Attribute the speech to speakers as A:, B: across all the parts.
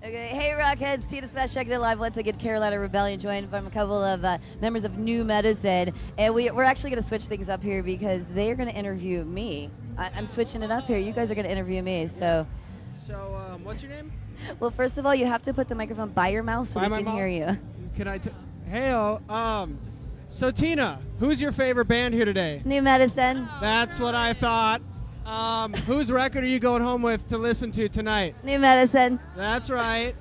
A: Okay, hey Rockheads, Tina Smash checking it live once again. Carolina Rebellion joined by a couple of members of New Medicine, and we're actually going to switch things up here because they are going to interview me. I'm switching it up here. You guys are going to interview me, so.
B: So, what's your name?
A: Well, first of all, you have to put the microphone by your mouth so we can hear you.
B: Can I? Hey, so Tina, who's your favorite band here today?
A: New Medicine.
B: That's what I thought. Whose record are you going home with to listen to tonight?
A: New Medicine.
B: That's right.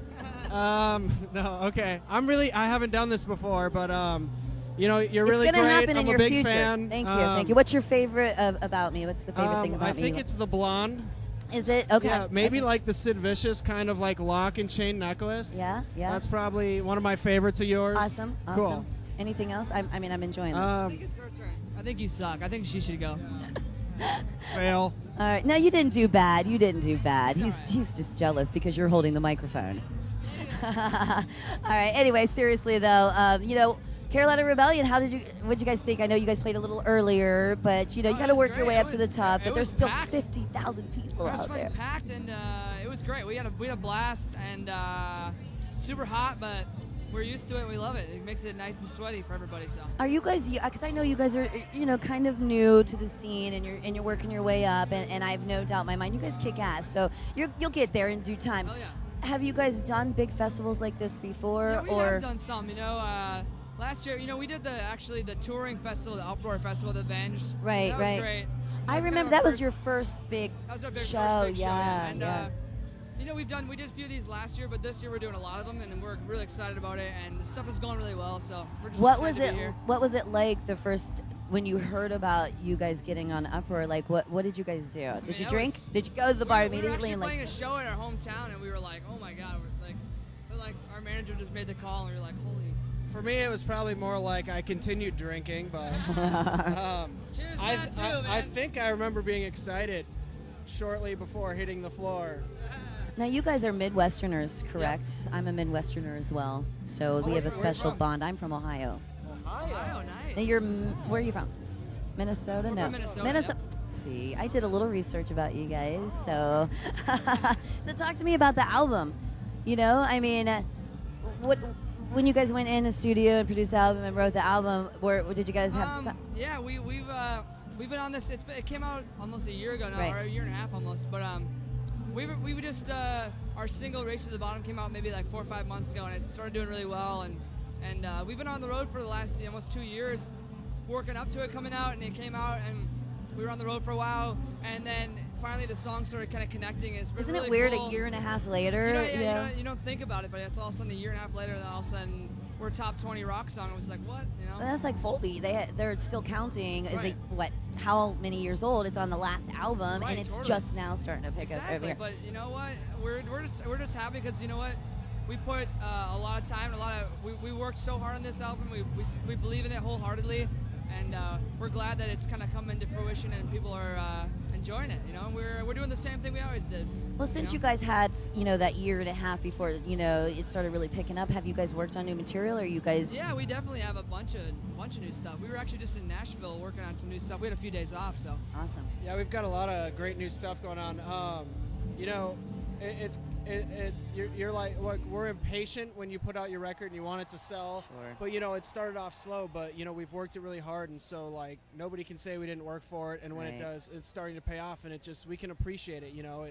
B: No, okay. I haven't done this before, but you know, you're really great.
A: It's gonna happen
B: I'm
A: in
B: a
A: your
B: big
A: future.
B: fan.
A: Thank you, thank you. What's your favorite about me? What's the favorite thing about me?
B: I think it's the blonde.
A: Is it? Okay.
B: Yeah, maybe
A: okay.
B: like the Sid Vicious kind of like lock and chain necklace.
A: Yeah, yeah.
B: That's probably one of my favorites of yours.
A: Awesome, awesome.
B: Cool.
A: Anything else? I mean, I'm enjoying this.
C: I think it's her turn. I think you suck. I think she should go.
B: Fail.
A: All right. No, you didn't do bad. You didn't do bad. He's just jealous because you're holding the microphone. All right. Anyway, seriously though, you know, Carolina Rebellion. What did you guys think? I know you guys played a little earlier, but you know, you got to work your way up to the top. But there's still 50,000 people out there.
C: It was packed, and it was great. We had a blast, and super hot, but we're used to it. We love it. It makes it nice and sweaty for everybody. So.
A: Are you guys? Because I know you guys are, you know, kind of new to the scene, and you're working your way up, and I have no doubt in my mind you guys kick ass. So you'll get there in due time.
C: Oh yeah.
A: Have you guys done big festivals like this before?
C: Yeah, we have done some. You know, last year, you know, we did the touring festival, the Uproar Festival, the Avenged.
A: Right,
C: that
A: right.
C: was great.
A: I remember that was your first big show.
C: First big
A: yeah,
C: show. And,
A: yeah.
C: You know, we did a few of these last year, but this year we're doing a lot of them, and we're really excited about it. And the stuff is going really well, so we're just excited to be here.
A: What was it like the first when you heard about you guys getting on Uproar? Like, what did you guys do? Did you drink? Did you go to the bar immediately?
C: We were actually playing a show in our hometown, and we were like, oh my god, we're like our manager just made the call, and we were like, holy.
B: For me, it was probably more like I continued drinking, but
C: Cheers to that too, man.
B: I think I remember being excited shortly before hitting the floor.
A: Now, you guys are Midwesterners, correct? Yep. I'm a Midwesterner as well, so we have a special bond. I'm from Ohio.
C: Ohio, nice.
A: Now, where are you from? Minnesota?
C: We're
A: no.
C: from Minnesota. Yep.
A: See, I did a little research about you guys, so so talk to me about the album. You know, I mean, when you guys went in the studio and produced the album and wrote the album, did you guys have?
C: Yeah, we've been on this. It came out almost a year ago now,
A: right.
C: or a year and a half almost. But we just our single "Race to the Bottom" came out maybe like 4 or 5 months ago, and it started doing really well. And we've been on the road for the last almost 2 years, working up to it coming out, and it came out, and we were on the road for a while, and then finally the song started kind of connecting. It's
A: Isn't
C: really
A: it weird?
C: cool.
A: A year and a half later,
C: you don't think about it, but it's all of a sudden a year and a half later, and then all of a sudden we're a top 20 rock song. It was like, what? You know?
A: Well, that's like Volbeat. They're still counting.
C: Right.
A: Is it what? How many years old? It's on the last album,
C: right,
A: and it's
C: totally.
A: just now starting to pick up over here.
C: But you know what? We're just happy because you know what? We put a lot of time, we worked so hard on this album. We believe in it wholeheartedly, and we're glad that it's kind of come into fruition and people are enjoying it. You know, and we're doing the same thing we always did.
A: Well, since you guys had, you know, that year and a half before, you know, it started really picking up, have you guys worked on new material, or you guys?
C: Yeah, we definitely have a bunch of new stuff. We were actually just in Nashville working on some new stuff. We had a few days off, so.
A: Awesome.
B: Yeah, we've got a lot of great new stuff going on. You know, you're like, we're impatient when you put out your record and you want it to sell.
A: Sure.
B: But you know, it started off slow, but you know, we've worked it really hard, and so like nobody can say we didn't work for it. And when it does, it's starting to pay off, and we can appreciate it. You know,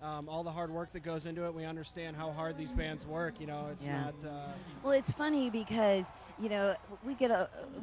B: all the hard work that goes into it. We understand how hard these bands work. You know, it's not.
A: Well, it's funny because you know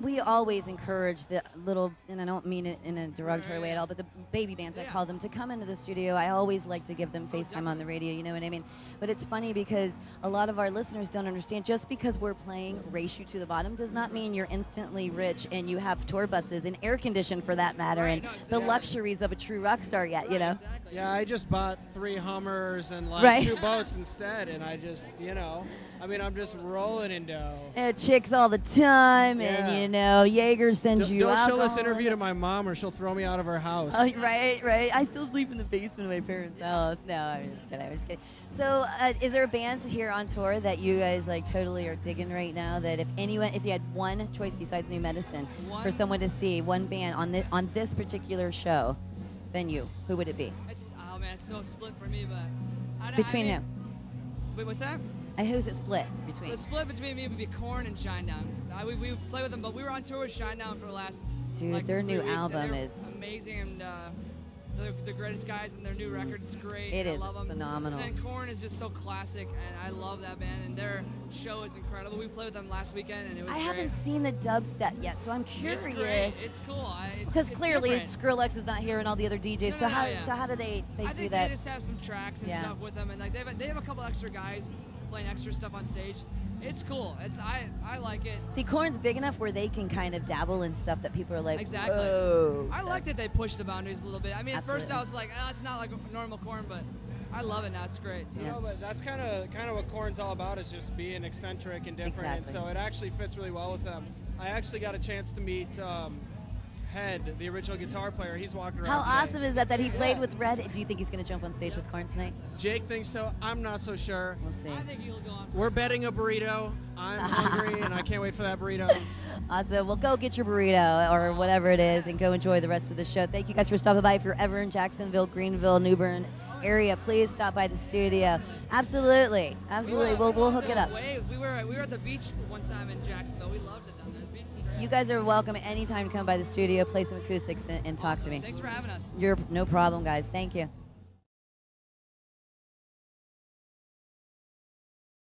A: we always encourage the little, and I don't mean it in a derogatory way at all, but the baby bands, I call them, to come into the studio. I always like to give them FaceTime on the radio. You know what I mean? But it's funny because a lot of our listeners don't understand. Just because we're playing "Race You to the Bottom" does not mean you're instantly rich and you have tour buses and air conditioning for that matter, and the luxuries of a true rock star yet. You know?
C: Exactly.
B: Yeah, I just bought 3 Hummers and like 2 boats instead, and I just, you know, I mean, I'm just rolling in dough.
A: And chicks all the time, and you know, Jaeger sends you out.
B: Don't show this interview to my mom, or she'll throw me out of her house.
A: Oh, right. I still sleep in the basement of my parents' house. No, I'm just kidding. So, is there bands here on tour that you guys like totally are digging right now? That if you had one choice besides New Medicine for someone to see, one band on this particular show, venue, who would it be?
C: Oh man, it's so split for me, but
A: Between who?
C: Wait, what's that?
A: Who's it split between?
C: The split between me would be Korn and Shinedown. We play with them, but we were on tour with Shinedown for the last.
A: Dude,
C: like,
A: their
C: 3
A: new
C: weeks, and
A: album
C: they're
A: is
C: amazing, and they're the greatest guys, and their new record is great.
A: It
C: and
A: is
C: I love them.
A: phenomenal.
C: And then Korn is just so classic, and I love that band, and their show is incredible. We played with them last weekend, and it was
A: I
C: great.
A: haven't seen the dubstep yet, so I'm curious.
C: It's great. It's cool.
A: Because clearly
C: different.
A: Skrillex is not here and all the other DJs.
C: No,
A: so how do they
C: I
A: do
C: think
A: that?
C: they just have some tracks and stuff with them, and like they have a couple extra guys playing extra stuff on stage. It's cool. I like it.
A: See, Korn's big enough where they can kind of dabble in stuff that people are like,
C: exactly.
A: Whoa.
C: I like that they push the boundaries a little bit. I mean,
A: Absolutely.
C: at first I was like, oh, it's not like normal Korn, but I love it now. It's great. So.
B: You know, but that's kind of what Korn's all about, is just being eccentric and different.
A: Exactly.
B: And so it actually fits really well with them. I actually got a chance to meet Head, the original guitar player. He's walking around.
A: How
B: today.
A: awesome is that he played with Red? Do you think he's going to jump on stage with Korn tonight?
B: Jake thinks so. I'm not so sure.
A: We'll see.
C: I think he'll go on.
B: We're betting a burrito. I'm hungry, and I can't wait for that burrito.
A: Awesome. Well, go get your burrito or whatever it is and go enjoy the rest of the show. Thank you guys for stopping by. If you're ever in Jacksonville, Greenville, New Bern area, please stop by the studio. Absolutely. We'll hook it up.
C: We were at the beach one time in Jacksonville. We loved it down there. The beach is great.
A: You guys are welcome anytime to come by the studio, play some acoustics, and talk to me.
C: Thanks for having us.
A: You're no problem, guys. Thank you.